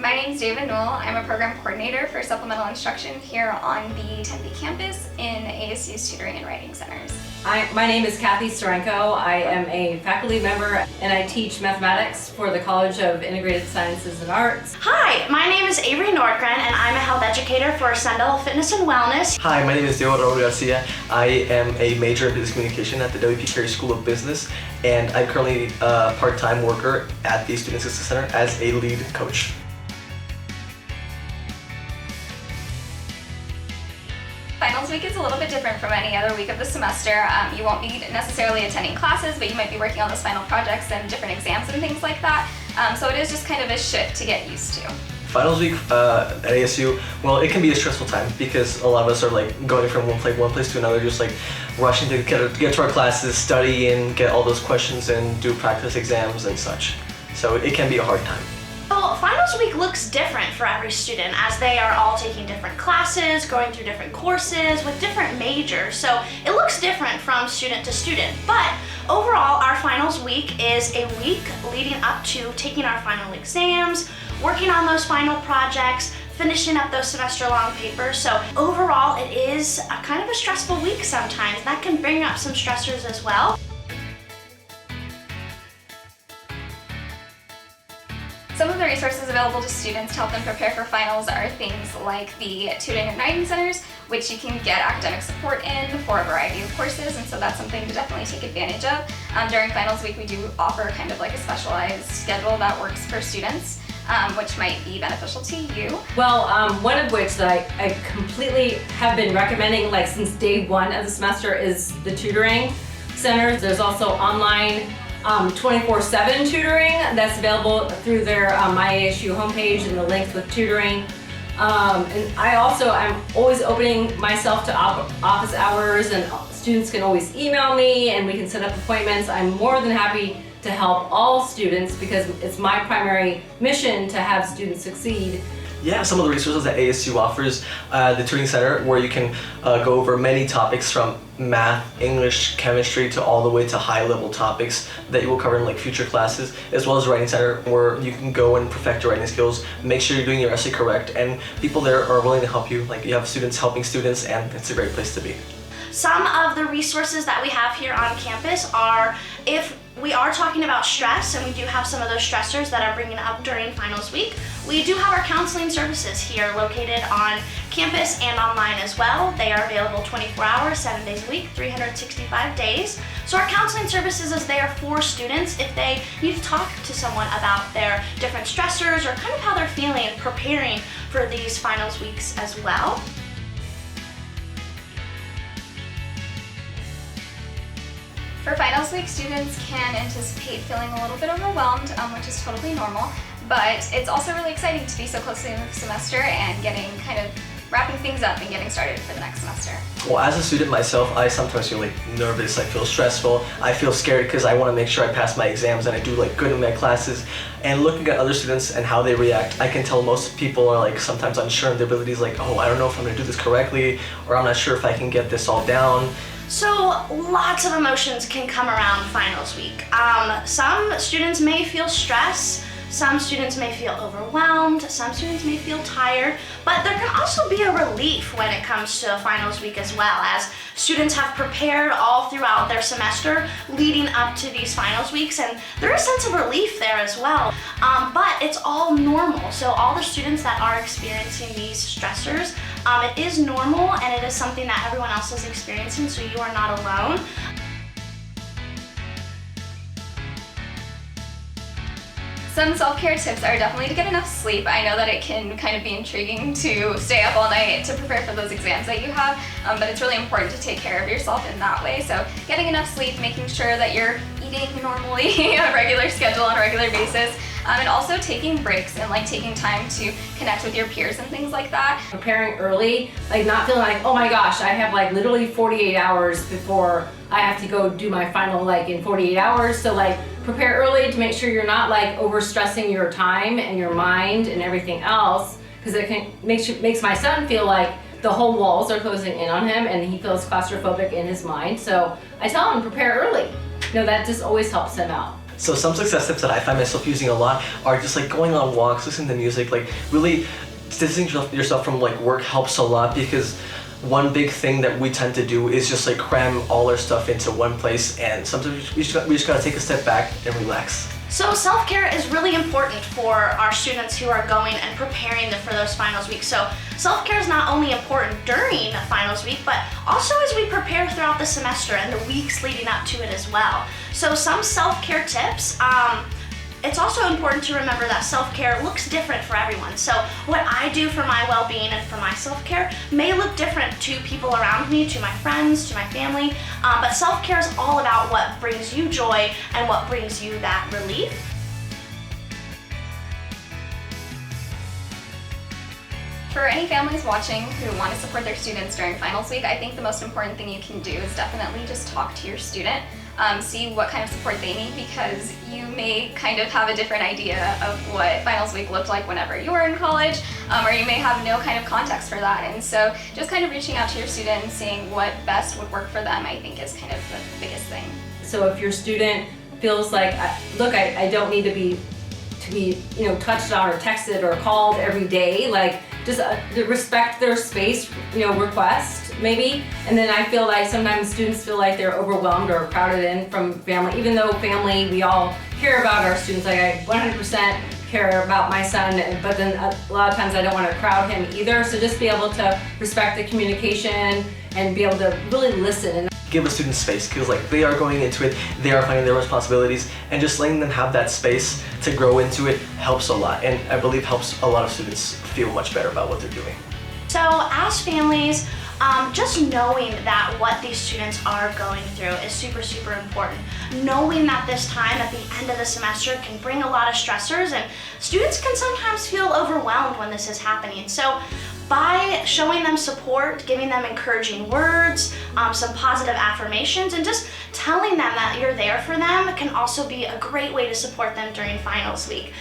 My name is David Newell. I'm a program coordinator for supplemental instruction here on the Tempe campus in ASU's tutoring and writing centers. My name is Kathy Sorenko. I am a faculty member and I teach mathematics for the College of Integrated Sciences and Arts. Hi, my name is Avery Nordgren and I'm a health educator for Sendell Fitness and Wellness. Hi, my name is Diego Raul Garcia. I am a major in business communication at the W.P. Carey School of Business, and I'm currently a part-time worker at the Student Success Center as a lead coach. Finals week is a little bit different from any other week of the semester. You won't be necessarily attending classes, but you might be working on those final projects and different exams and things like that. So it is just kind of a shift to get used to. Finals week at ASU, well, it can be a stressful time because a lot of us are like going from one place to another, just like rushing to get to our classes, study and get all those questions and do practice exams and such. So it can be a hard time. Well, finals week looks different for every student as they are all taking different classes, going through different courses with different majors. So it looks different from student to student. But overall, our finals week is a week leading up to taking our final exams, working on those final projects, finishing up those semester-long papers. So overall, it is a kind of a stressful week sometimes. That can bring up some stressors as well. Some of the resources available to students to help them prepare for finals are things like the tutoring and writing centers, which you can get academic support in for a variety of courses, and so that's something to definitely take advantage of. During finals week, we do offer kind of like a specialized schedule that works for students, which might be beneficial to you. Well, one of which that I completely have been recommending like since day one of the semester is the tutoring center. There's also online 24/7 tutoring that's available through their My ASU homepage and the links with tutoring. And I'm always opening myself to office hours, and students can always email me and we can set up appointments. I'm more than happy to help all students because it's my primary mission to have students succeed. Yeah, some of the resources that ASU offers, the Tutoring Center, where you can go over many topics from math, English, chemistry, to all the way to high-level topics that you will cover in like future classes, as well as Writing Center, where you can go and perfect your writing skills, make sure you're doing your essay correct, and people there are willing to help you. Like you have students helping students, and it's a great place to be. Some of the resources that we have here on campus are, if we are talking about stress, and we do have some of those stressors that are bringing up during finals week, we do have our counseling services here located on campus and online as well. They are available 24 hours, 7 days a week, 365 days. So our counseling services is there for students if they need to talk to someone about their different stressors or kind of how they're feeling and preparing for these finals weeks as well. For finals week, students can anticipate feeling a little bit overwhelmed, which is totally normal, but it's also really exciting to be so close to the end of the semester and wrapping things up and getting started for the next semester. Well, as a student myself, I sometimes feel like nervous, I feel stressful, I feel scared because I want to make sure I pass my exams and I do like good in my classes. And looking at other students and how they react, I can tell most people are like sometimes unsure of their abilities, like, oh, I don't know if I'm going to do this correctly, or I'm not sure if I can get this all down. So lots of emotions can come around finals week. Some students may feel stress, some students may feel overwhelmed, some students may feel tired, but there can also be a relief when it comes to finals week as well, as students have prepared all throughout their semester leading up to these finals weeks, and there is a sense of relief there as well. But it's all normal, so all the students that are experiencing these stressors, it is normal and it is something that everyone else is experiencing, so you are not alone. Some self-care tips are definitely to get enough sleep. I know that it can kind of be intriguing to stay up all night to prepare for those exams that you have, but it's really important to take care of yourself in that way. So getting enough sleep, making sure that you're eating normally on a regular schedule on a regular basis, and also taking breaks and like taking time to connect with your peers and things like that. Preparing early, like not feeling like, oh my gosh, I have like literally 48 hours before I have to go do my final like in 48 hours. So like prepare early to make sure you're not like over stressing your time and your mind and everything else, because it makes my son feel like the whole walls are closing in on him and he feels claustrophobic in his mind. So I tell him prepare early. No, that just always helps him out. So some success tips that I find myself using a lot are just like going on walks, listening to music, like really distancing yourself from like work helps a lot, because one big thing that we tend to do is just like cram all our stuff into one place, and sometimes we just gotta take a step back and relax. So self-care is really important for our students who are going and preparing for those finals week. So self-care is not only important during finals week, but also as we prepare throughout the semester and the weeks leading up to it as well. So some self-care tips, it's also important to remember that self-care looks different for everyone. So what I do for my well-being and for my self-care may look different to people around me, to my friends, to my family, but self-care is all about what brings you joy and what brings you that relief. For any families watching who want to support their students during finals week, I think the most important thing you can do is definitely just talk to your student. See what kind of support they need, because you may kind of have a different idea of what finals week looked like whenever you were in college, or you may have no kind of context for that. And so just kind of reaching out to your student and seeing what best would work for them, I think is kind of the biggest thing. So if your student feels like, look, I don't need to be touched on or texted or called every day, like just respect their space, request maybe. And then I feel like sometimes students feel like they're overwhelmed or crowded in from family, even though family, we all care about our students. Like I 100% care about my son, but then a lot of times I don't want to crowd him either. So just be able to respect the communication and be able to really listen. Give a student space, because like they are going into it, they are finding their responsibilities, and just letting them have that space to grow into it helps a lot, and I believe helps a lot of students feel much better about what they're doing. So as families, just knowing that what these students are going through is super, super important. Knowing that this time at the end of the semester can bring a lot of stressors, and students can sometimes feel overwhelmed when this is happening. So by showing them support, giving them encouraging words, some positive affirmations, and just telling them that you're there for them can also be a great way to support them during finals week.